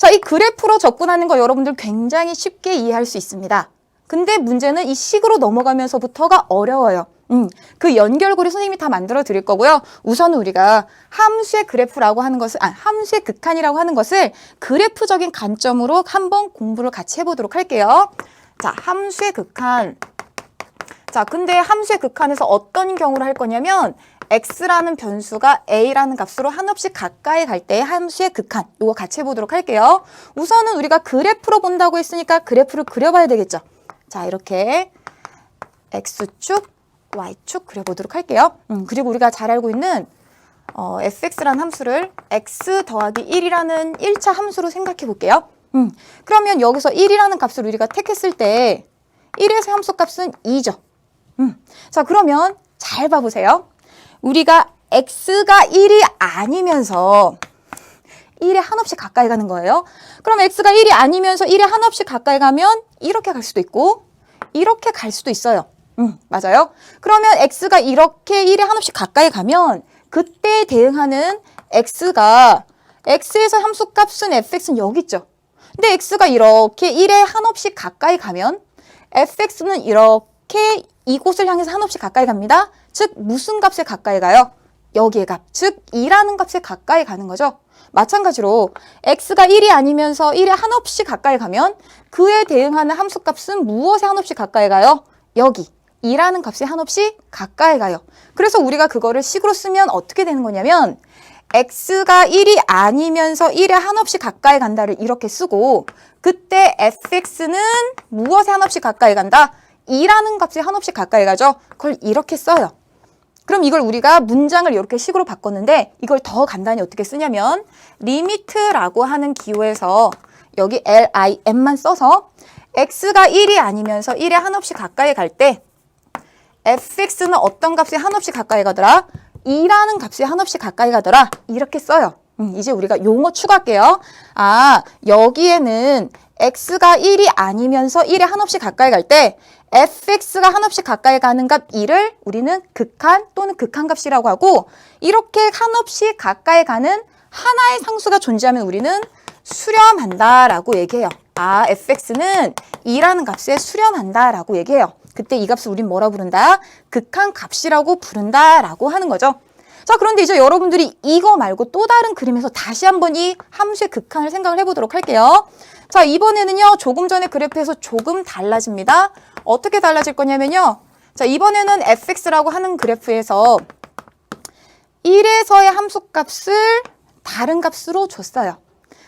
자, 이 그래프로 접근하는 거 여러분들 굉장히 쉽게 이해할 수 있습니다. 근데 문제는 이 식으로 넘어가면서부터가 어려워요. 그 연결고리 선생님이 다 만들어 드릴 거고요. 우선 우리가 함수의 그래프라고 하는 것을, 함수의 극한이라고 하는 것을 그래프적인 관점으로 한번 공부를 같이 해보도록 할게요. 자, 함수의 극한. 자, 근데 함수의 극한에서 어떤 경우를 할 거냐면 x라는 변수가 a라는 값으로 한없이 가까이 갈 때의 함수의 극한. 이거 같이 해보도록 할게요. 우선은 우리가 그래프로 본다고 했으니까 그래프를 그려봐야 되겠죠. 자, 이렇게 x축, y축 그려보도록 할게요. 그리고 우리가 잘 알고 있는 fx라는 함수를 x 더하기 1이라는 1차 함수로 생각해 볼게요. 그러면 여기서 1이라는 값을 우리가 택했을 때 1에서 함수값은 2죠. 자, 그러면 잘 봐보세요. 우리가 x가 1이 아니면서 1에 한없이 가까이 가는 거예요. 그럼 x가 1이 아니면서 1에 한없이 가까이 가면 이렇게 갈 수도 있고 이렇게 갈 수도 있어요. 맞아요. 그러면 x가 이렇게 1에 한없이 가까이 가면 그때에 대응하는 x가 x에서 함수값은 fx는 여기 있죠. 근데 x가 이렇게 1에 한없이 가까이 가면 fx는 이렇게 이곳을 향해서 한없이 가까이 갑니다. 즉 무슨 값에 가까이 가요? 여기의 값, 즉 2라는 값에 가까이 가는 거죠. 마찬가지로 x가 1이 아니면서 1에 한없이 가까이 가면 그에 대응하는 함수값은 무엇에 한없이 가까이 가요? 여기 2라는 값에 한없이 가까이 가요. 그래서 우리가 그거를 식으로 쓰면 어떻게 되는 거냐면 x가 1이 아니면서 1에 한없이 가까이 간다를 이렇게 쓰고 그때 fx는 무엇에 한없이 가까이 간다? 2라는 값에 한없이 가까이 가죠. 그걸 이렇게 써요. 그럼 이걸 우리가 문장을 이렇게 식으로 바꿨는데 이걸 더 간단히 어떻게 쓰냐면 리미트라고 하는 기호에서 여기 lim만 써서 x가 1이 아니면서 1에 한없이 가까이 갈 때 fx는 어떤 값에 한없이 가까이 가더라? 2라는 값에 한없이 가까이 가더라. 이렇게 써요. 이제 우리가 용어 추가할게요. 아, 여기에는 x가 1이 아니면서 1에 한없이 가까이 갈 때 fx가 한없이 가까이 가는 값 2를 우리는 극한 또는 극한값이라고 하고 이렇게 한없이 가까이 가는 하나의 상수가 존재하면 우리는 수렴한다라고 얘기해요. 아, fx는 2라는 값에 수렴한다라고 얘기해요. 그때 이 값을 우린 뭐라 부른다? 극한값이라고 부른다라고 하는 거죠. 자, 그런데 이제 여러분들이 이거 말고 또 다른 그림에서 다시 한번 이 함수의 극한을 생각을 해보도록 할게요. 자, 이번에는요, 조금 전에 그래프에서 조금 달라집니다. 어떻게 달라질 거냐면요. 자, 이번에는 fx라고 하는 그래프에서 1에서의 함수값을 다른 값으로 줬어요.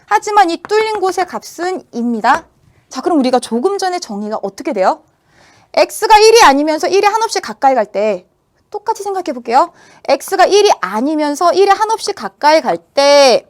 하지만 이 뚫린 곳의 값은 2입니다. 자, 그럼 우리가 조금 전에 정의가 어떻게 돼요? x가 1이 아니면서 1에 한없이 가까이 갈 때 똑같이 생각해 볼게요. x가 1이 아니면서 1에 한없이 가까이 갈 때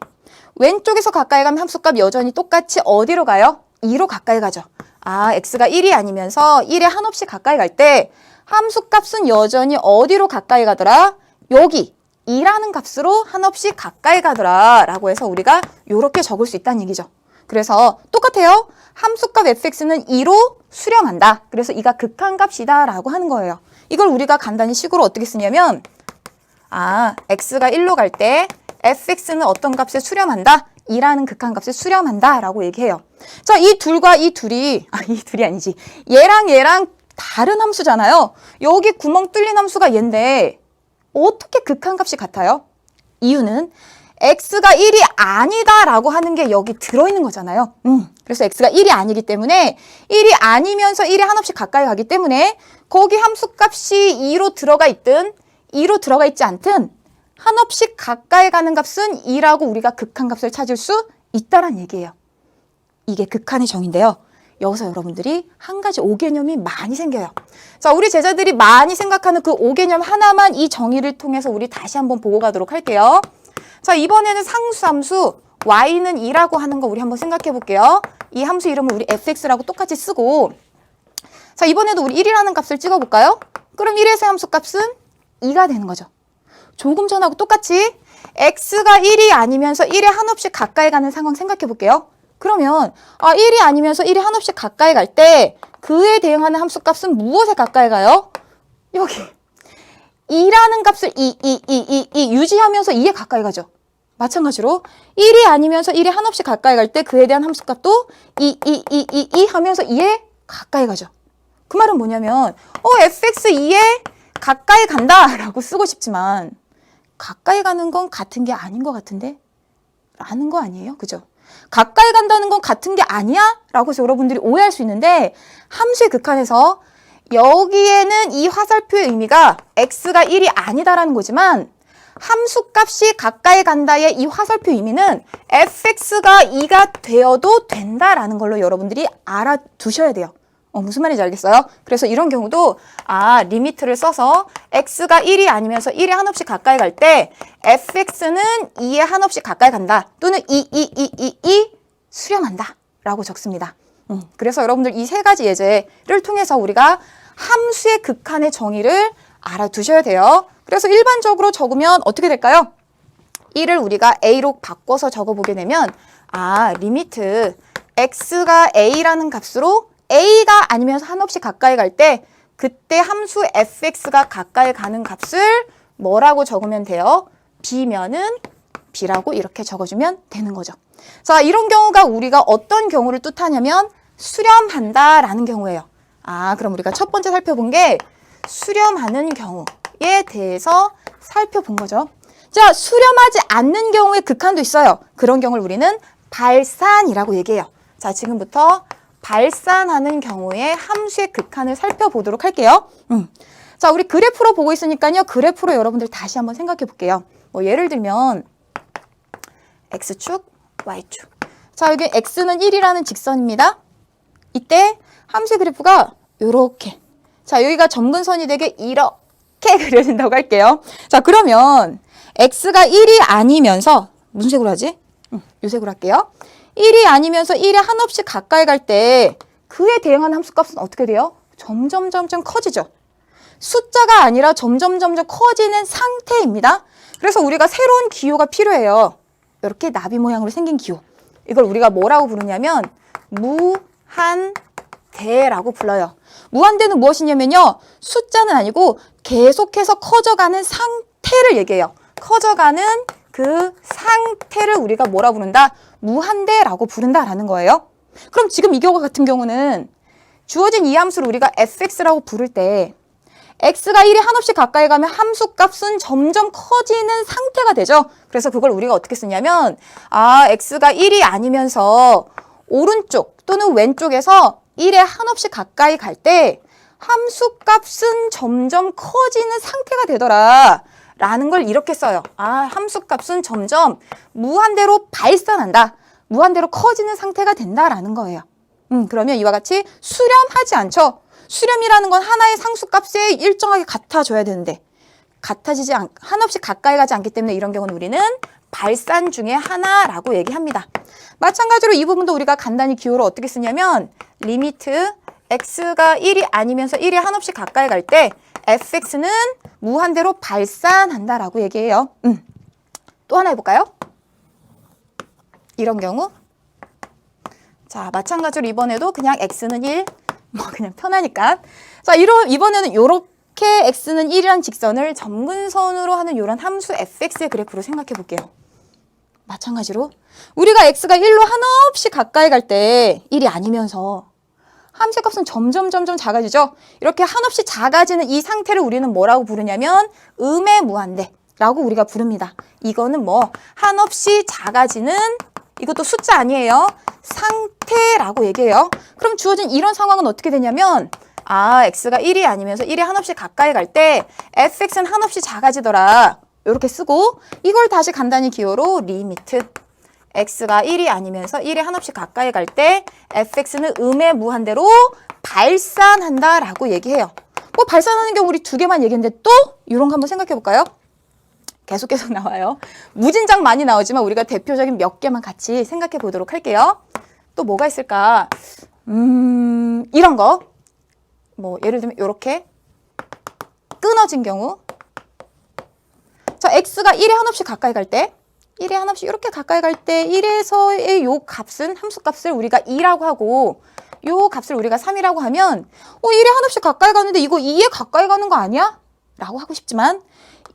왼쪽에서 가까이 가면 함수값 여전히 똑같이 어디로 가요? 2로 가까이 가죠. 아, x가 1이 아니면서 1에 한없이 가까이 갈 때 함수값은 여전히 어디로 가까이 가더라? 여기 2라는 값으로 한없이 가까이 가더라 라고 해서 우리가 이렇게 적을 수 있다는 얘기죠. 그래서 똑같아요. 함수값 fx는 2로 수렴한다. 그래서 이가 극한값이다 라고 하는 거예요. 이걸 우리가 간단히 식으로 어떻게 쓰냐면 아, x가 1로 갈 때 fx는 어떤 값에 수렴한다? 2라는 극한값에 수렴한다 라고 얘기해요. 자, 이 둘과 이 둘이 이 둘이 아니지. 얘랑 다른 함수잖아요. 여기 구멍 뚫린 함수가 얘인데 어떻게 극한값이 같아요? 이유는 x가 1이 아니다 라고 하는 게 여기 들어있는 거잖아요. 그래서 x가 1이 아니기 때문에 1이 아니면서 1에 한없이 가까이 가기 때문에 거기 함수값이 2로 들어가 있든 2로 들어가 있지 않든 한없이 가까이 가는 값은 2라고 우리가 극한값을 찾을 수 있다란 얘기예요. 이게 극한의 정의인데요. 여기서 여러분들이 한 가지 오개념이 많이 생겨요. 자, 우리 제자들이 많이 생각하는 그 오개념 하나만 이 정의를 통해서 우리 다시 한번 보고 가도록 할게요. 자, 이번에는 상수함수 y는 2라고 하는 거 우리 한번 생각해 볼게요. 이 함수 이름을 우리 fx라고 똑같이 쓰고 자, 이번에도 우리 1이라는 값을 찍어 볼까요? 그럼 1에서의 함수값은 2가 되는 거죠. 조금 전하고 똑같이 x가 1이 아니면서 1에 한없이 가까이 가는 상황 생각해 볼게요. 그러면 1이 아니면서 1에 한없이 가까이 갈 때 그에 대응하는 함수값은 무엇에 가까이 가요? 여기 2라는 값을 2 유지하면서 2에 가까이 가죠. 마찬가지로 1이 아니면서 1에 한없이 가까이 갈 때 그에 대한 함수값도 2 하면서 2에 가까이 가죠. 그 말은 뭐냐면 fx 2에 가까이 간다 라고 쓰고 싶지만 가까이 가는 건 같은 게 아닌 것 같은데? 라는 거 아니에요? 그죠? 가까이 간다는 건 같은 게 아니야? 라고 해서 여러분들이 오해할 수 있는데 함수의 극한에서 여기에는 이 화살표의 의미가 x가 1이 아니다라는 거지만 함수값이 가까이 간다의 이 화살표 의미는 fx가 2가 되어도 된다라는 걸로 여러분들이 알아두셔야 돼요. 무슨 말인지 알겠어요? 그래서 이런 경우도 리미트를 써서 x가 1이 아니면서 1에 한없이 가까이 갈 때 fx는 2에 한없이 가까이 간다 또는 2 수렴한다 라고 적습니다. 그래서 여러분들 이 세 가지 예제를 통해서 우리가 함수의 극한의 정의를 알아두셔야 돼요. 그래서 일반적으로 적으면 어떻게 될까요? 1을 우리가 a로 바꿔서 적어보게 되면 리미트 x가 a라는 값으로 a가 아니면서 한없이 가까이 갈 때 그때 함수 fx가 가까이 가는 값을 뭐라고 적으면 돼요? b면은 b라고 이렇게 적어주면 되는 거죠. 자, 이런 경우가 우리가 어떤 경우를 뜻하냐면 수렴한다라는 경우예요. 그럼 우리가 첫 번째 살펴본 게 수렴하는 경우에 대해서 살펴본 거죠. 자, 수렴하지 않는 경우의 극한도 있어요. 그런 경우를 우리는 발산이라고 얘기해요. 자, 지금부터 발산하는 경우의 함수의 극한을 살펴보도록 할게요. 자, 우리 그래프로 보고 있으니까요. 그래프로 여러분들 다시 한번 생각해 볼게요. 예를 들면 x축, y축. 자, 여기 x는 1이라는 직선입니다. 이때 함수의 그래프가 요렇게. 자, 여기가 점근선이 되게 이렇게 그려진다고 할게요. 자, 그러면 x가 1이 아니면서 무슨 색으로 하지? 요 색으로 할게요. 1이 아니면서 1에 한없이 가까이 갈 때 그에 대응하는 함수값은 어떻게 돼요? 점점 커지죠. 숫자가 아니라 점점 커지는 상태입니다. 그래서 우리가 새로운 기호가 필요해요. 이렇게 나비 모양으로 생긴 기호. 이걸 우리가 뭐라고 부르냐면 무한대라고 불러요. 무한대는 무엇이냐면요. 숫자는 아니고 계속해서 커져가는 상태를 얘기해요. 커져가는 그 상태를 우리가 뭐라 부른다? 무한대라고 부른다라는 거예요. 그럼 지금 이 경우 같은 경우는 주어진 이 함수를 우리가 fx라고 부를 때 x가 1에 한없이 가까이 가면 함수값은 점점 커지는 상태가 되죠. 그래서 그걸 우리가 어떻게 쓰냐면 x가 1이 아니면서 오른쪽 또는 왼쪽에서 1에 한없이 가까이 갈 때 함수값은 점점 커지는 상태가 되더라 라는 걸 이렇게 써요. 함수값은 점점 무한대로 발산한다. 무한대로 커지는 상태가 된다라는 거예요. 그러면 이와 같이 수렴하지 않죠. 수렴이라는 건 하나의 상수값에 일정하게 같아져야 되는데 한없이 가까이 가지 않기 때문에 이런 경우는 우리는 발산 중에 하나라고 얘기합니다. 마찬가지로 이 부분도 우리가 간단히 기호를 어떻게 쓰냐면 리미트 x가 1이 아니면서 1에 한없이 가까이 갈 때 fx는 무한대로 발산한다라고 얘기해요. 또 하나 해볼까요? 이런 경우. 자, 마찬가지로 이번에도 그냥 x는 1, 그냥 편하니까. 자, 이번에는 이렇게 x는 1이란 직선을 점근선으로 하는 이런 함수 fx의 그래프로 생각해 볼게요. 마찬가지로 우리가 x가 1로 한없이 가까이 갈 때 1이 아니면서 함수의 값은 점점 작아지죠. 이렇게 한없이 작아지는 이 상태를 우리는 뭐라고 부르냐면 음의 무한대라고 우리가 부릅니다. 이거는 한없이 작아지는 이것도 숫자 아니에요. 상태라고 얘기해요. 그럼 주어진 이런 상황은 어떻게 되냐면 x가 1이 아니면서 1에 한없이 가까이 갈 때 fx는 한없이 작아지더라. 이렇게 쓰고 이걸 다시 간단히 기호로 리미트 x가 1이 아니면서 1에 한없이 가까이 갈 때 fx는 음의 무한대로 발산한다라고 얘기해요. 발산하는 경우 우리 두 개만 얘기했는데 또 이런 거 한번 생각해 볼까요? 계속 나와요. 무진장 많이 나오지만 우리가 대표적인 몇 개만 같이 생각해 보도록 할게요. 또 뭐가 있을까? 이런 거. 예를 들면 이렇게 끊어진 경우. 자, x가 1에 한없이 가까이 갈 때 1에 한없이 이렇게 가까이 갈 때 1에서의 요 값은 함수값을 우리가 2라고 하고 요 값을 우리가 3이라고 하면 1에 한없이 가까이 가는데 이거 2에 가까이 가는 거 아니야? 라고 하고 싶지만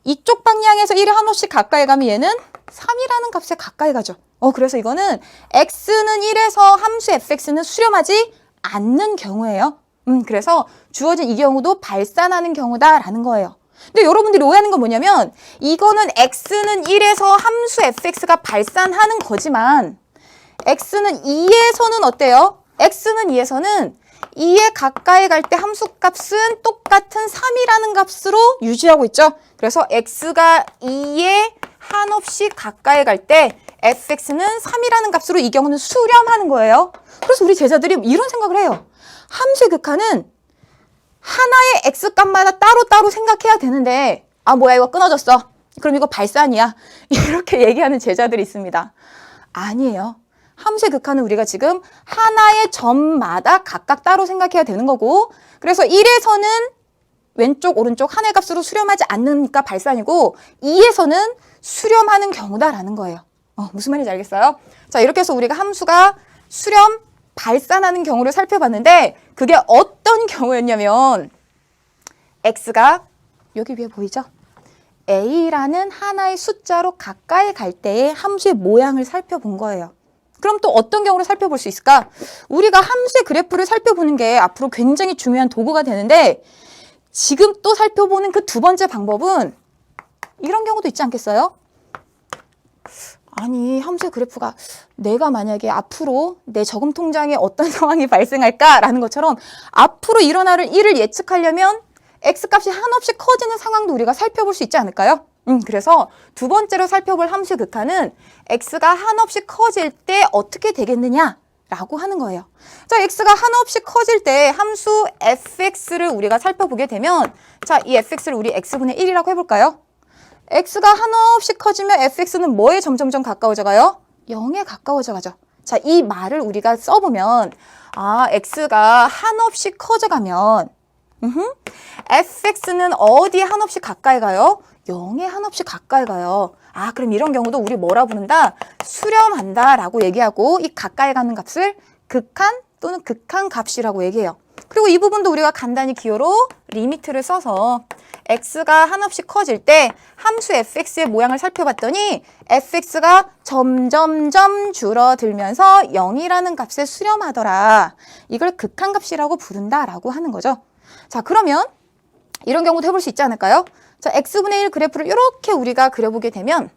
이쪽 방향에서 1에 한없이 가까이 가면 얘는 3이라는 값에 가까이 가죠. 그래서 이거는 x는 1에서 함수 fx는 수렴하지 않는 경우예요. 그래서 주어진 이 경우도 발산하는 경우다라는 거예요. 근데 여러분들이 오해하는 건 뭐냐면 이거는 x는 1에서 함수 fx가 발산하는 거지만 x는 2에서는 어때요? x는 2에서는 2에 가까이 갈 때 함수값은 똑같은 3이라는 값으로 유지하고 있죠. 그래서 x가 2에 한없이 가까이 갈 때 fx는 3이라는 값으로 이 경우는 수렴하는 거예요. 그래서 우리 제자들이 이런 생각을 해요. 함수의 극한은 하나의 x값마다 따로따로 생각해야 되는데 뭐야 이거 끊어졌어. 그럼 이거 발산이야. 이렇게 얘기하는 제자들이 있습니다. 아니에요. 함수의 극한은 우리가 지금 하나의 점마다 각각 따로 생각해야 되는 거고 그래서 1에서는 왼쪽 오른쪽 하나의 값으로 수렴하지 않으니까 발산이고 2에서는 수렴하는 경우다라는 거예요. 무슨 말인지 알겠어요? 자, 이렇게 해서 우리가 함수가 수렴, 발산하는 경우를 살펴봤는데 그게 어떤 경우였냐면 x가 여기 위에 보이죠? a라는 하나의 숫자로 가까이 갈 때의 함수의 모양을 살펴본 거예요. 그럼 또 어떤 경우를 살펴볼 수 있을까? 우리가 함수의 그래프를 살펴보는 게 앞으로 굉장히 중요한 도구가 되는데 지금 또 살펴보는 그 두 번째 방법은 이런 경우도 있지 않겠어요? 아니, 함수의 그래프가 내가 만약에 앞으로 내 저금 통장에 어떤 상황이 발생할까라는 것처럼 앞으로 일어날 일을 예측하려면 x값이 한없이 커지는 상황도 우리가 살펴볼 수 있지 않을까요? 그래서 두 번째로 살펴볼 함수의 극한은 x가 한없이 커질 때 어떻게 되겠느냐라고 하는 거예요. 자, x가 한없이 커질 때 함수 fx를 우리가 살펴보게 되면 자, 이 fx를 우리 x분의 1이라고 해볼까요? x가 한없이 커지면 fx는 뭐에 점점점 가까워져 가요? 0에 가까워져 가죠. 자, 이 말을 우리가 써보면 x가 한없이 커져가면 fx는 어디에 한없이 가까이 가요? 0에 한없이 가까이 가요. 그럼 이런 경우도 우리 뭐라 부른다? 수렴한다 라고 얘기하고 이 가까이 가는 값을 극한 또는 극한 값이라고 얘기해요. 그리고 이 부분도 우리가 간단히 기호로 리미트를 써서 x가 한없이 커질 때 함수 fx의 모양을 살펴봤더니 fx가 점점점 줄어들면서 0이라는 값에 수렴하더라. 이걸 극한값이라고 부른다라고 하는 거죠. 자, 그러면 이런 경우도 해볼 수 있지 않을까요? 자, x분의 1 그래프를 이렇게 우리가 그려보게 되면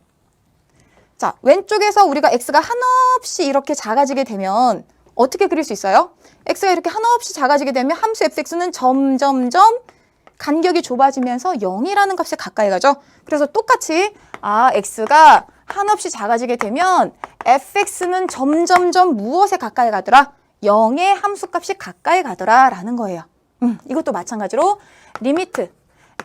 자, 왼쪽에서 우리가 x가 한없이 이렇게 작아지게 되면 어떻게 그릴 수 있어요? x가 이렇게 한없이 작아지게 되면 함수 fx는 점점점 간격이 좁아지면서 0이라는 값에 가까이 가죠. 그래서 똑같이 x가 한없이 작아지게 되면 fx는 점점점 무엇에 가까이 가더라? 0의 함수값이 가까이 가더라 라는 거예요. 이것도 마찬가지로 리미트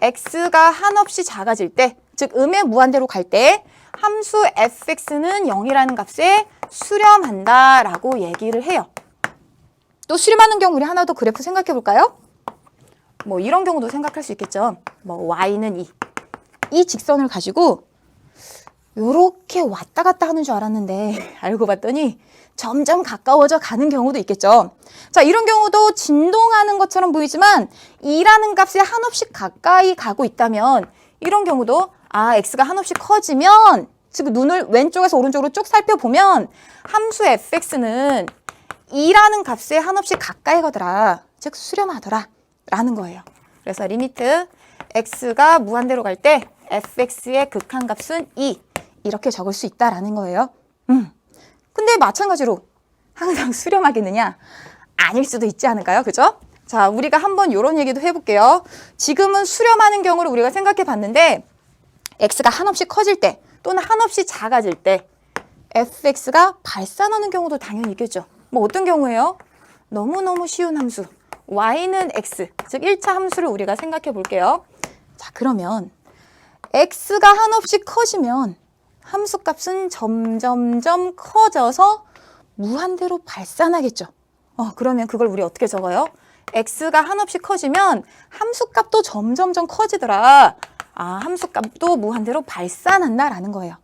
x가 한없이 작아질 때, 즉 음의 무한대로 갈 때 함수 fx는 0이라는 값에 수렴한다 라고 얘기를 해요. 또 수렴하는 경우 우리 하나 더 그래프 생각해 볼까요? 뭐 이런 경우도 생각할 수 있겠죠. 뭐 y는 2. 이 직선을 가지고 요렇게 왔다 갔다 하는 줄 알았는데 알고 봤더니 점점 가까워져 가는 경우도 있겠죠. 자, 이런 경우도 진동하는 것처럼 보이지만 2라는 값에 한없이 가까이 가고 있다면 이런 경우도 x가 한없이 커지면 즉 눈을 왼쪽에서 오른쪽으로 쭉 살펴보면 함수 fx는 2라는 값에 한없이 가까이 가더라. 즉 수렴하더라 라는 거예요. 그래서 리미트 x가 무한대로 갈 때 fx의 극한값은 2 이렇게 적을 수 있다라는 거예요. 근데 마찬가지로 항상 수렴하겠느냐? 아닐 수도 있지 않을까요? 그죠? 자, 우리가 한번 이런 얘기도 해볼게요. 지금은 수렴하는 경우를 우리가 생각해 봤는데 x가 한없이 커질 때 또는 한없이 작아질 때 fx가 발산하는 경우도 당연히 있겠죠. 뭐 어떤 경우예요? 너무너무 쉬운 함수 y는 x, 즉 1차 함수를 우리가 생각해 볼게요. 자, 그러면 x가 한없이 커지면 함수값은 점점점 커져서 무한대로 발산하겠죠. 그러면 그걸 우리 어떻게 적어요? x가 한없이 커지면 함수값도 점점점 커지더라. 함수값도 무한대로 발산한다라는 거예요.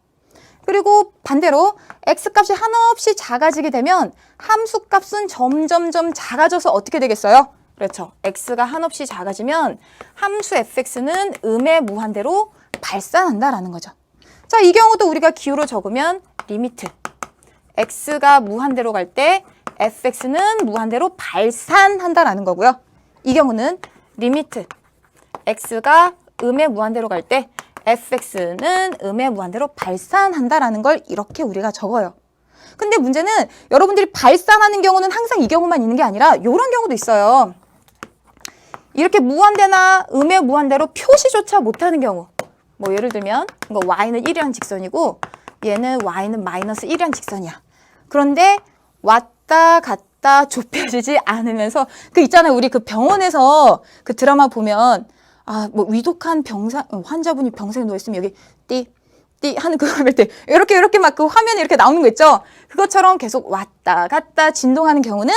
그리고 반대로 x값이 한없이 작아지게 되면 함수값은 점점점 작아져서 어떻게 되겠어요? 그렇죠. x가 한없이 작아지면 함수 fx는 음의 무한대로 발산한다라는 거죠. 자, 이 경우도 우리가 기호로 적으면 리미트 x가 무한대로 갈 때 fx는 무한대로 발산한다라는 거고요. 이 경우는 리미트 x가 음의 무한대로 갈 때 fx는 음의 무한대로 발산한다라는 걸 이렇게 우리가 적어요. 근데 문제는 여러분들이 발산하는 경우는 항상 이 경우만 있는 게 아니라 이런 경우도 있어요. 이렇게 무한대나 음의 무한대로 표시조차 못하는 경우. 뭐 예를 들면 이거 y는 1이란 직선이고 얘는 y는 마이너스 1이란 직선이야. 그런데 왔다 갔다 좁혀지지 않으면서 그 있잖아요. 우리 그 병원에서 그 드라마 보면 뭐 위독한 환자분이 병상에 누워있으면 여기 띠 하는 그거 할 때 이렇게 막 그 화면에 이렇게 나오는 거 있죠? 그것처럼 계속 왔다 갔다 진동하는 경우는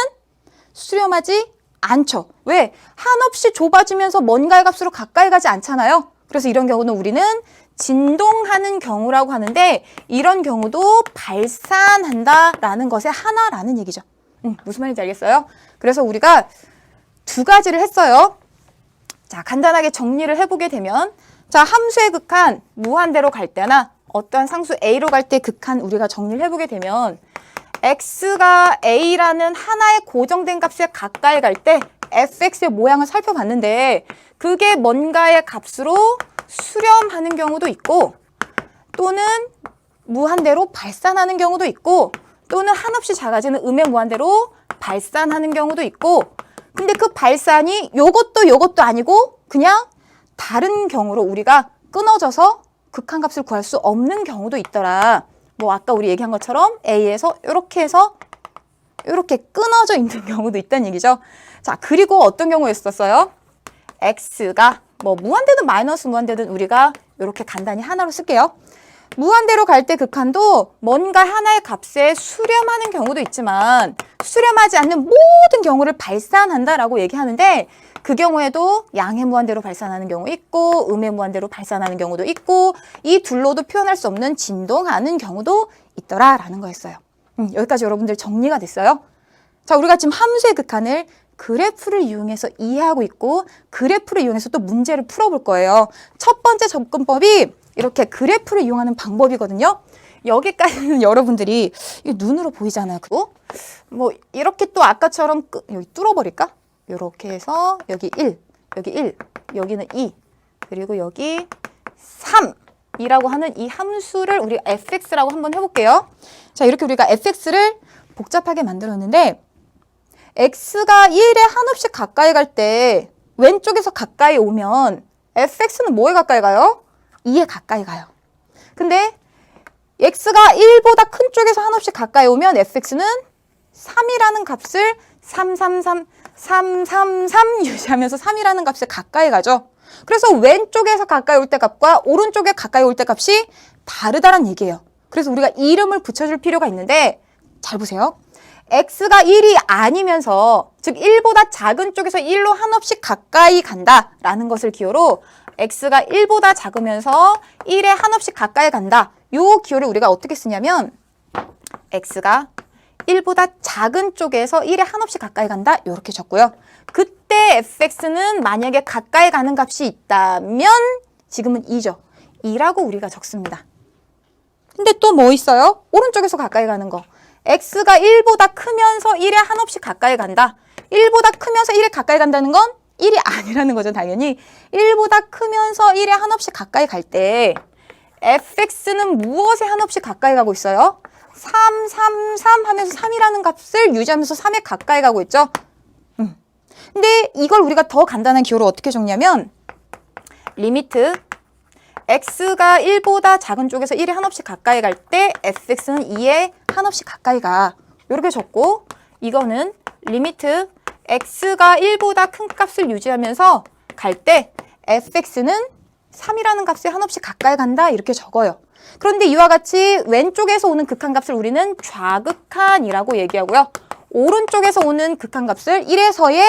수렴하지 않죠. 왜? 한없이 좁아지면서 뭔가의 값으로 가까이 가지 않잖아요. 그래서 이런 경우는 우리는 진동하는 경우라고 하는데 이런 경우도 발산한다라는 것의 하나라는 얘기죠. 무슨 말인지 알겠어요? 그래서 우리가 두 가지를 했어요. 자, 간단하게 정리를 해보게 되면 자, 함수의 극한 무한대로 갈 때나 어떠한 상수 a로 갈 때 극한 우리가 정리를 해보게 되면 x가 a라는 하나의 고정된 값에 가까이 갈 때 fx의 모양을 살펴봤는데 그게 뭔가의 값으로 수렴하는 경우도 있고 또는 무한대로 발산하는 경우도 있고 또는 한없이 작아지는 음의 무한대로 발산하는 경우도 있고 근데 그 발산이 요것도 아니고 그냥 다른 경우로 우리가 끊어져서 극한값을 구할 수 없는 경우도 있더라. 뭐 아까 우리 얘기한 것처럼 A에서 이렇게 해서 이렇게 끊어져 있는 경우도 있다는 얘기죠. 자, 그리고 어떤 경우였었어요? X가 뭐 무한대든 마이너스 무한대든 우리가 이렇게 간단히 하나로 쓸게요. 무한대로 갈 때 극한도 뭔가 하나의 값에 수렴하는 경우도 있지만 수렴하지 않는 모든 경우를 발산한다라고 얘기하는데 그 경우에도 양의 무한대로 발산하는 경우 있고 음의 무한대로 발산하는 경우도 있고 이 둘로도 표현할 수 없는 진동하는 경우도 있더라라는 거였어요. 여기까지 여러분들 정리가 됐어요. 자, 우리가 지금 함수의 극한을 그래프를 이용해서 이해하고 있고 그래프를 이용해서 또 문제를 풀어볼 거예요. 첫 번째 접근법이 이렇게 그래프를 이용하는 방법이거든요. 여기까지는 여러분들이 눈으로 보이잖아요. 그리고 뭐 이렇게 또 아까처럼 여기 뚫어버릴까? 이렇게 해서 여기 1, 여기는 2, 그리고 여기 3이라고 하는 이 함수를 우리 fx라고 한번 해볼게요. 자, 이렇게 우리가 fx를 복잡하게 만들었는데 x가 1에 한없이 가까이 갈 때 왼쪽에서 가까이 오면 fx는 뭐에 가까이 가요? 2에 가까이 가요. 근데 x가 1보다 큰 쪽에서 한없이 가까이 오면 fx는 3이라는 값을 333 유지하면서 3이라는 값에 가까이 가죠. 그래서 왼쪽에서 가까이 올 때 값과 오른쪽에 가까이 올 때 값이 다르다는 얘기예요. 그래서 우리가 이름을 붙여줄 필요가 있는데 잘 보세요. x가 1이 아니면서 즉 1보다 작은 쪽에서 1로 한없이 가까이 간다라는 것을 기호로 x가 1보다 작으면서 1에 한없이 가까이 간다. 요 기호를 우리가 어떻게 쓰냐면 x가 1보다 작은 쪽에서 1에 한없이 가까이 간다. 이렇게 적고요. 그때 fx는 만약에 가까이 가는 값이 있다면 지금은 2죠. 2라고 우리가 적습니다. 근데 또 뭐 있어요? 오른쪽에서 가까이 가는 거. x가 1보다 크면서 1에 한없이 가까이 간다. 1보다 크면서 1에 가까이 간다는 건 1이 아니라는 거죠. 당연히 1보다 크면서 1에 한없이 가까이 갈 때 fx는 무엇에 한없이 가까이 가고 있어요? 3, 3, 3 하면서 3이라는 값을 유지하면서 3에 가까이 가고 있죠. 근데 이걸 우리가 더 간단한 기호로 어떻게 적냐면 리미트 x가 1보다 작은 쪽에서 1에 한없이 가까이 갈 때 fx는 2에 한없이 가까이 가. 이렇게 적고 이거는 리미트 x가 1보다 큰 값을 유지하면서 갈 때 fx는 3이라는 값에 한없이 가까이 간다. 이렇게 적어요. 그런데 이와 같이 왼쪽에서 오는 극한값을 우리는 좌극한이라고 얘기하고요. 오른쪽에서 오는 극한값을 1에서의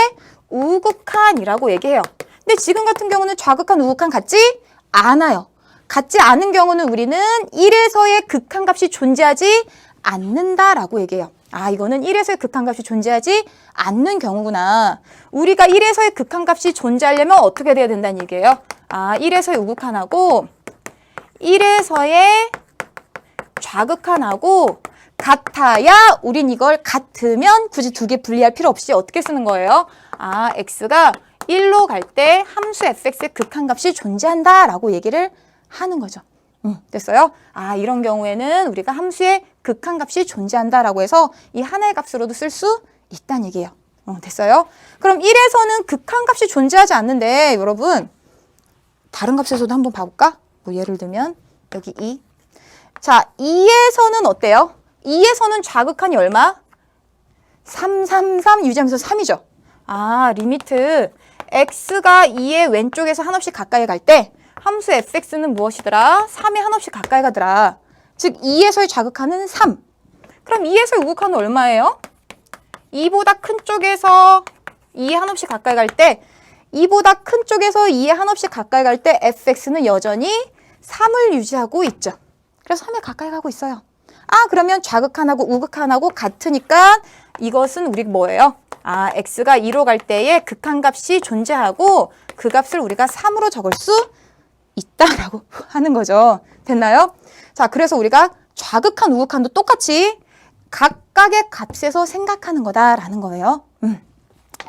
우극한이라고 얘기해요. 근데 지금 같은 경우는 좌극한, 우극한 같지 않아요. 같지 않은 경우는 우리는 1에서의 극한값이 존재하지 않는다라고 얘기해요. 아, 이거는 1에서의 극한값이 존재하지 않는 경우구나. 우리가 1에서의 극한값이 존재하려면 어떻게 돼야 된다는 얘기예요? 아, 1에서의 우극한하고 1에서의 좌극한하고 같아야 우린 이걸 같으면 굳이 두 개 분리할 필요 없이 어떻게 쓰는 거예요? 아, x가 1로 갈 때 함수 fx의 극한값이 존재한다 라고 얘기를 하는 거죠. 됐어요? 아, 이런 경우에는 우리가 함수의 극한값이 존재한다 라고 해서 이 하나의 값으로도 쓸 수 있다는 얘기예요. 됐어요? 그럼 1에서는 극한값이 존재하지 않는데 여러분 다른 값에서도 한번 봐볼까? 뭐 예를 들면 여기 2. 자, 2에서는 어때요? 2에서는 좌극한이 얼마? 3, 3, 3 유지하면서 3이죠. 아, 리미트 x가 2의 왼쪽에서 한없이 가까이 갈 때 함수 fx는 무엇이더라? 3에 한없이 가까이 가더라. 즉 2에서의 좌극한은 3. 그럼 2에서의 우극한은 얼마예요? 2보다 큰 쪽에서 2에 한없이 가까이 갈 때 2보다 큰 쪽에서 2에 한없이 가까이 갈 때 fx는 여전히 3을 유지하고 있죠. 그래서 3에 가까이 가고 있어요. 아, 그러면 좌극한하고 우극한하고 같으니까 이것은 우리 뭐예요? 아, x가 2로 갈 때의 극한값이 존재하고 그 값을 우리가 3으로 적을 수 있다라고 하는 거죠. 됐나요? 자, 그래서 우리가 좌극한, 우극한도 똑같이 각각의 값에서 생각하는 거다라는 거예요.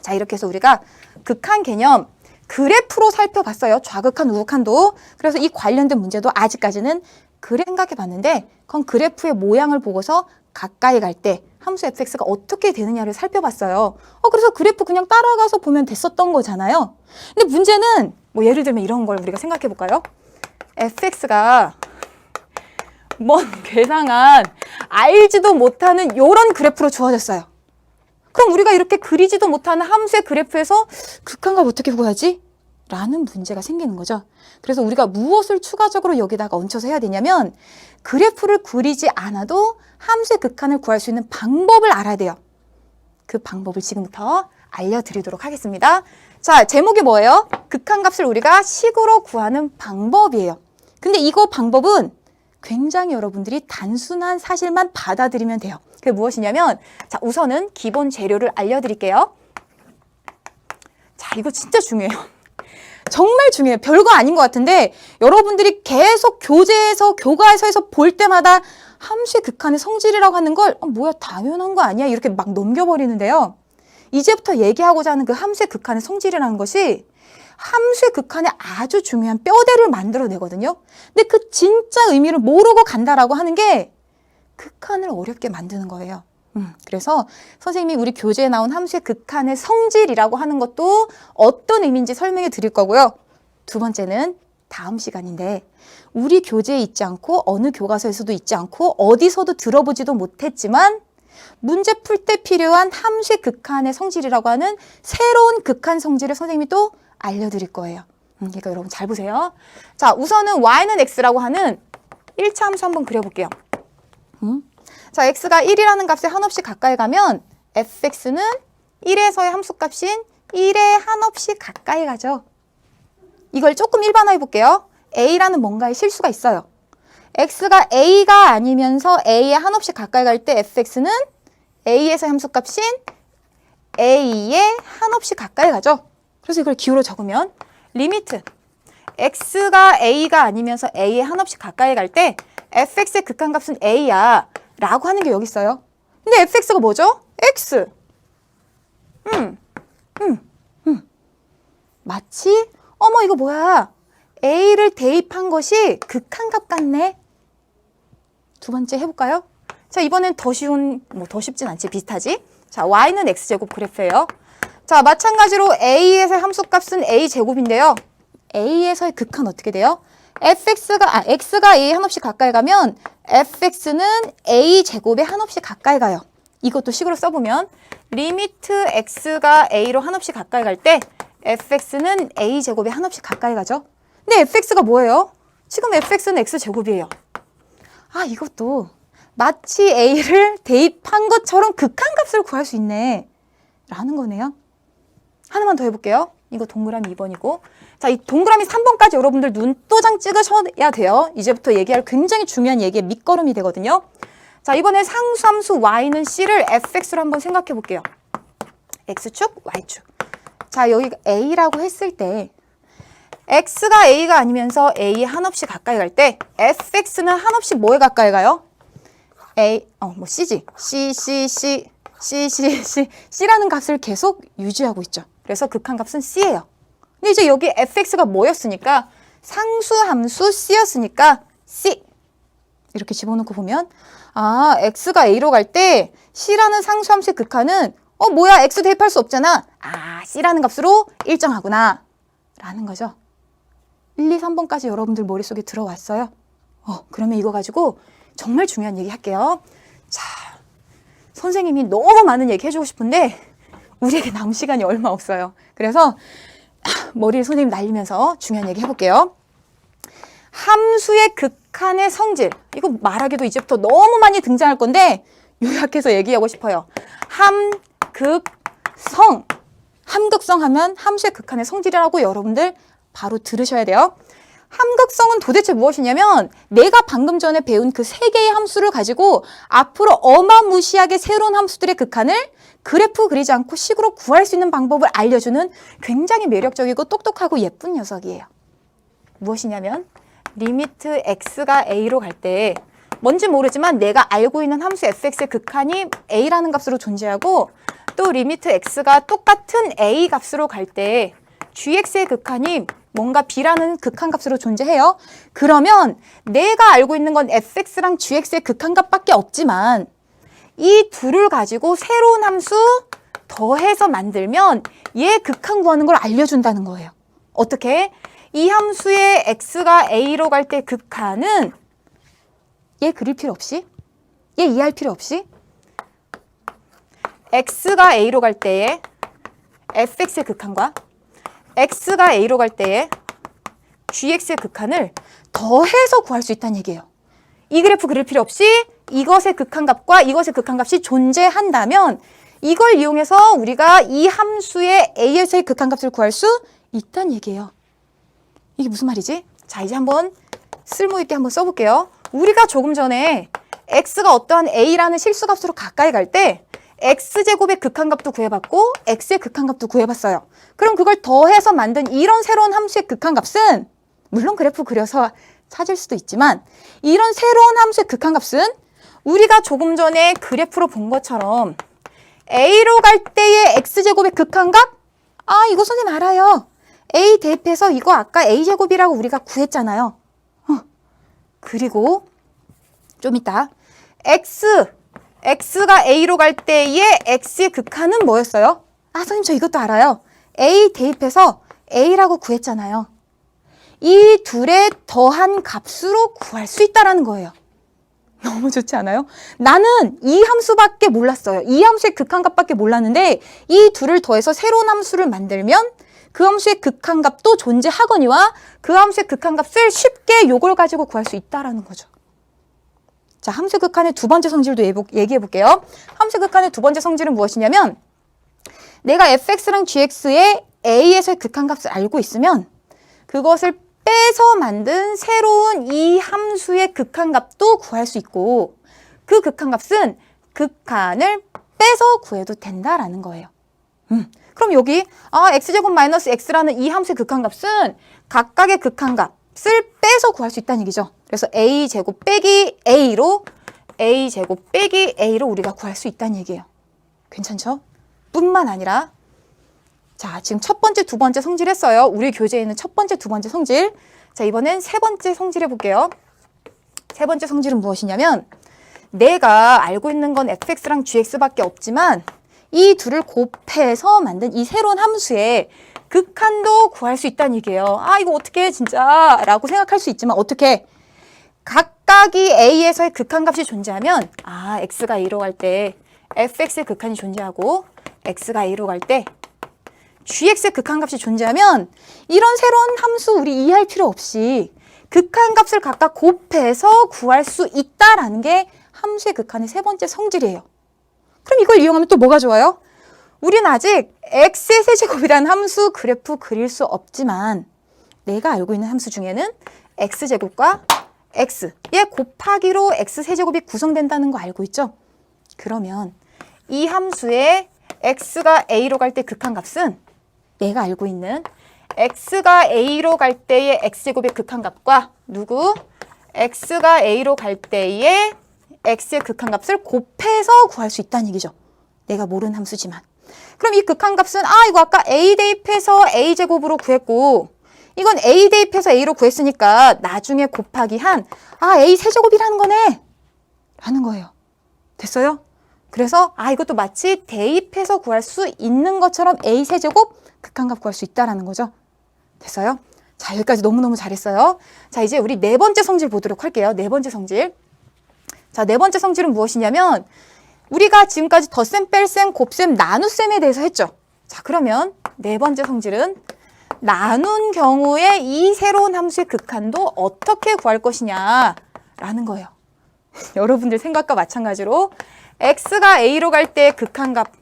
자, 이렇게 해서 우리가 극한 개념 그래프로 살펴봤어요. 좌극한, 우극한도. 그래서 이 관련된 문제도 아직까지는 그래 생각해 봤는데 그건 그래프의 모양을 보고서 가까이 갈 때 함수 fx가 어떻게 되느냐를 살펴봤어요. 그래서 그래프 그냥 따라가서 보면 됐었던 거잖아요. 근데 문제는 뭐 예를 들면 이런 걸 우리가 생각해 볼까요? fx가 먼 괴상한 알지도 못하는 이런 그래프로 주어졌어요. 그럼 우리가 이렇게 그리지도 못하는 함수의 그래프에서 극한값 어떻게 구하지? 라는 문제가 생기는 거죠. 그래서 우리가 무엇을 추가적으로 여기다가 얹혀서 해야 되냐면 그래프를 그리지 않아도 함수의 극한을 구할 수 있는 방법을 알아야 돼요. 그 방법을 지금부터 알려드리도록 하겠습니다. 자, 제목이 뭐예요? 극한값을 우리가 식으로 구하는 방법이에요. 근데 이거 방법은 굉장히 여러분들이 단순한 사실만 받아들이면 돼요. 그게 무엇이냐면 자, 우선은 기본 재료를 알려드릴게요. 자, 이거 진짜 중요해요. 정말 중요해요. 별거 아닌 것 같은데 여러분들이 계속 교재에서 교과서에서 볼 때마다 함수의 극한의 성질이라고 하는 걸 뭐야 당연한 거 아니야? 이렇게 막 넘겨버리는데요. 이제부터 얘기하고자 하는 그 함수의 극한의 성질이라는 것이 함수의 극한의 아주 중요한 뼈대를 만들어내거든요. 근데 그 진짜 의미를 모르고 간다라고 하는 게 극한을 어렵게 만드는 거예요. 그래서 선생님이 우리 교재에 나온 함수의 극한의 성질이라고 하는 것도 어떤 의미인지 설명해 드릴 거고요. 두 번째는 다음 시간인데 우리 교재에 있지 않고 어느 교과서에서도 있지 않고 어디서도 들어보지도 못했지만 문제 풀 때 필요한 함수의 극한의 성질이라고 하는 새로운 극한 성질을 선생님이 또 알려드릴 거예요. 그러니까 여러분 잘 보세요. 자, 우선은 y는 x라고 하는 1차 함수 한번 그려볼게요. 자, x가 1이라는 값에 한없이 가까이 가면 fx는 1에서의 함수값인 1에 한없이 가까이 가죠. 이걸 조금 일반화해 볼게요. a라는 뭔가의 실수가 있어요. x가 a가 아니면서 a에 한없이 가까이 갈 때 fx는 a에서의 함수값인 a에 한없이 가까이 가죠. 그래서 이걸 기호로 적으면 리미트 x가 a가 아니면서 a에 한없이 가까이 갈 때 fx의 극한값은 a야 라고 하는 게 여기 있어요. 근데 fx가 뭐죠? x. 마치 어머 이거 뭐야? a를 대입한 것이 극한값 같네. 두 번째 해볼까요? 자, 이번엔 더 쉬운, 더 쉽진 않지, 비슷하지? 자, y는 x제곱 그래프예요. 자, 마찬가지로 a에서의 함수값은 a제곱인데요. a에서의 극한 어떻게 돼요? x가 a에 한없이 가까이 가면 fx는 a제곱에 한없이 가까이 가요. 이것도 식으로 써보면 리미트 x가 a로 한없이 가까이 갈 때 fx는 a제곱에 한없이 가까이 가죠. 근데 fx가 뭐예요? 지금 fx는 x제곱이에요. 아, 이것도 마치 a를 대입한 것처럼 극한값을 구할 수 있네 라는 거네요. 하나만 더 해볼게요. 이거 동그라미 2번이고 자, 이 동그라미 3번까지 여러분들 눈도장 찍으셔야 돼요. 이제부터 얘기할 굉장히 중요한 얘기의 밑거름이 되거든요. 자, 이번에 상수함수 y는 c를 fx로 한번 생각해 볼게요. x축, y축. 자, 여기 a라고 했을 때 x가 a가 아니면서 a에 한없이 가까이 갈 때 fx는 한없이 뭐에 가까이 가요? c지. c라는 값을 계속 유지하고 있죠. 그래서 극한값은 c예요. 근데 이제 여기 fx가 뭐였으니까 상수함수 c였으니까 c. 이렇게 집어넣고 보면 x가 a로 갈 때 c라는 상수함수의 극한은 뭐야, x 대입할 수 없잖아. c라는 값으로 일정하구나 라는 거죠. 1, 2, 3번까지 여러분들 머릿속에 들어왔어요? 그러면 이거 가지고 정말 중요한 얘기 할게요. 자, 선생님이 너무 많은 얘기 해주고 싶은데 우리에게 남은 시간이 얼마 없어요. 그래서 머리를 선생님 날리면서 중요한 얘기 해볼게요. 함수의 극한의 성질. 이거 말하기도 이제부터 너무 많이 등장할 건데 요약해서 얘기하고 싶어요. 함극성. 함극성 하면 함수의 극한의 성질이라고 여러분들 바로 들으셔야 돼요. 함극성은 도대체 무엇이냐면 내가 방금 전에 배운 그 세 개의 함수를 가지고 앞으로 어마무시하게 새로운 함수들의 극한을 그래프 그리지 않고 식으로 구할 수 있는 방법을 알려주는 굉장히 매력적이고 똑똑하고 예쁜 녀석이에요. 무엇이냐면 리미트 x가 a로 갈 때 뭔지 모르지만 내가 알고 있는 함수 fx의 극한이 a라는 값으로 존재하고 또 리미트 x가 똑같은 a 값으로 갈 때 gx의 극한이 뭔가 b라는 극한값으로 존재해요. 그러면 내가 알고 있는 건 fx랑 gx의 극한값밖에 없지만 이 둘을 가지고 새로운 함수 더해서 만들면 얘 극한 구하는 걸 알려준다는 거예요. 어떻게? 이 함수의 x가 a로 갈 때 극한은 얘 그릴 필요 없이, 얘 이해할 필요 없이 x가 a로 갈 때의 fx의 극한과 x가 a로 갈 때의 gx의 극한을 더해서 구할 수 있다는 얘기예요. 이 그래프 그릴 필요 없이 이것의 극한값과 이것의 극한값이 존재한다면 이걸 이용해서 우리가 이 함수의 a에서의 극한값을 구할 수 있다는 얘기예요. 이게 무슨 말이지? 자, 이제 한번 쓸모있게 한번 써볼게요. 우리가 조금 전에 x가 어떠한 a라는 실수값으로 가까이 갈 때 x제곱의 극한값도 구해봤고 x의 극한값도 구해봤어요. 그럼 그걸 더해서 만든 이런 새로운 함수의 극한값은 물론 그래프 그려서 찾을 수도 있지만 이런 새로운 함수의 극한값은 우리가 조금 전에 그래프로 본 것처럼 a로 갈 때의 x제곱의 극한값? 이거 선생님 알아요. a 대입해서 이거 아까 a제곱이라고 우리가 구했잖아요. 그리고 좀 이따 x가 a로 갈 때의 x의 극한은 뭐였어요? 선생님 저 이것도 알아요. a 대입해서 a라고 구했잖아요. 이 둘의 더한 값으로 구할 수 있다는 거예요. 너무 좋지 않아요? 나는 이 함수밖에 몰랐어요. 이 함수의 극한값밖에 몰랐는데 이 둘을 더해서 새로운 함수를 만들면 그 함수의 극한값도 존재하거니와 그 함수의 극한값을 쉽게 요걸 가지고 구할 수 있다는 거죠. 자, 함수 극한의 두 번째 성질도 얘기해 볼게요. 함수 극한의 두 번째 성질은 무엇이냐면 내가 fx랑 gx의 a에서의 극한값을 알고 있으면 그것을 빼서 만든 새로운 이 함수의 극한값도 구할 수 있고 그 극한값은 극한을 빼서 구해도 된다라는 거예요. 그럼 여기 x제곱 마이너스 x라는 이 함수의 극한값은 각각의 극한값을 빼서 구할 수 있다는 얘기죠. 그래서 a제곱 빼기 a로 a제곱 빼기 a로 우리가 구할 수 있다는 얘기예요. 괜찮죠? 뿐만 아니라 자, 지금 첫 번째, 두 번째 성질 했어요. 우리 교재에 있는 첫 번째, 두 번째 성질. 자, 이번엔 세 번째 성질 해볼게요. 세 번째 성질은 무엇이냐면 내가 알고 있는 건 fx랑 gx밖에 없지만 이 둘을 곱해서 만든 이 새로운 함수의 극한도 구할 수 있다는 얘기예요. 이거 어떻게 진짜 라고 생각할 수 있지만 어떻게 각각이 a에서의 극한값이 존재하면 x가 a로 갈 때 fx의 극한이 존재하고 x가 a로 갈 때 gx의 극한값이 존재하면 이런 새로운 함수 우리 이해할 필요 없이 극한값을 각각 곱해서 구할 수 있다라는 게 함수의 극한의 세 번째 성질이에요. 그럼 이걸 이용하면 또 뭐가 좋아요? 우리는 아직 x의 세제곱이라는 함수 그래프 그릴 수 없지만 내가 알고 있는 함수 중에는 x제곱과 x의 곱하기로 x세제곱이 구성된다는 거 알고 있죠? 그러면 이 함수의 x가 a로 갈 때 극한값은 내가 알고 있는 x가 a로 갈 때의 x제곱의 극한값과 누구? x가 a로 갈 때의 x의 극한값을 곱해서 구할 수 있다는 얘기죠. 내가 모르는 함수지만. 그럼 이 극한값은 이거 아까 a 대입해서 a제곱으로 구했고 이건 a 대입해서 a로 구했으니까 나중에 곱하기 한 a 세제곱이라는 거네 라는 거예요. 됐어요? 그래서 이것도 마치 대입해서 구할 수 있는 것처럼 a 세제곱 극한값 구할 수 있다라는 거죠. 됐어요? 자, 여기까지 너무너무 잘했어요. 자, 이제 우리 네 번째 성질 보도록 할게요. 네 번째 성질. 자, 네 번째 성질은 무엇이냐면 우리가 지금까지 덧셈, 뺄셈, 곱셈, 나눗셈에 대해서 했죠. 자, 그러면 네 번째 성질은 나눈 경우에 이 새로운 함수의 극한도 어떻게 구할 것이냐라는 거예요. 여러분들 생각과 마찬가지로 x가 a로 갈 때의 극한값,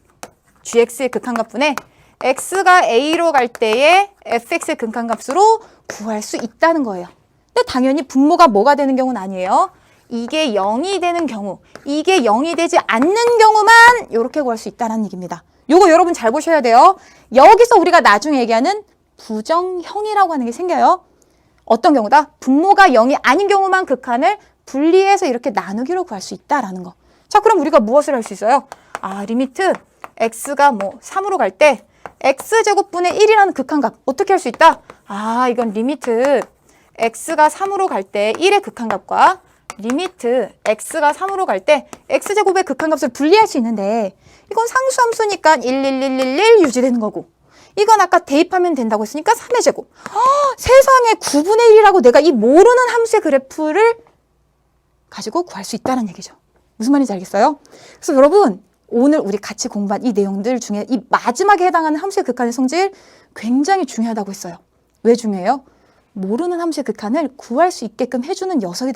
gx의 극한값분에 x가 a로 갈 때의 fx의 극한값으로 구할 수 있다는 거예요. 근데 당연히 분모가 뭐가 되는 경우는 아니에요. 이게 0이 되는 경우, 이게 0이 되지 않는 경우만 이렇게 구할 수 있다는 얘기입니다. 요거 여러분 잘 보셔야 돼요. 여기서 우리가 나중에 얘기하는 부정형이라고 하는 게 생겨요. 어떤 경우다? 분모가 0이 아닌 경우만 극한을 분리해서 이렇게 나누기로 구할 수 있다라는 거. 자, 그럼 우리가 무엇을 할 수 있어요? 리미트 x가 3으로 갈 때 x제곱분의 1이라는 극한값 어떻게 할 수 있다? 이건 리미트 x가 3으로 갈 때 1의 극한값과 리미트 x가 3으로 갈 때 x제곱의 극한값을 분리할 수 있는데 이건 상수함수니까 11111 유지되는 거고 이건 아까 대입하면 된다고 했으니까 3의 제곱. 세상에 9분의 1이라고 내가 이 모르는 함수의 그래프를 가지고 구할 수 있다는 얘기죠. 무슨 말인지 알겠어요? 그래서 여러분 오늘 우리 같이 공부한 이 내용들 중에 이 마지막에 해당하는 함수의 극한의 성질 굉장히 중요하다고 했어요. 왜 중요해요? 모르는 함수의 극한을 구할 수 있게끔 해주는 녀석이다.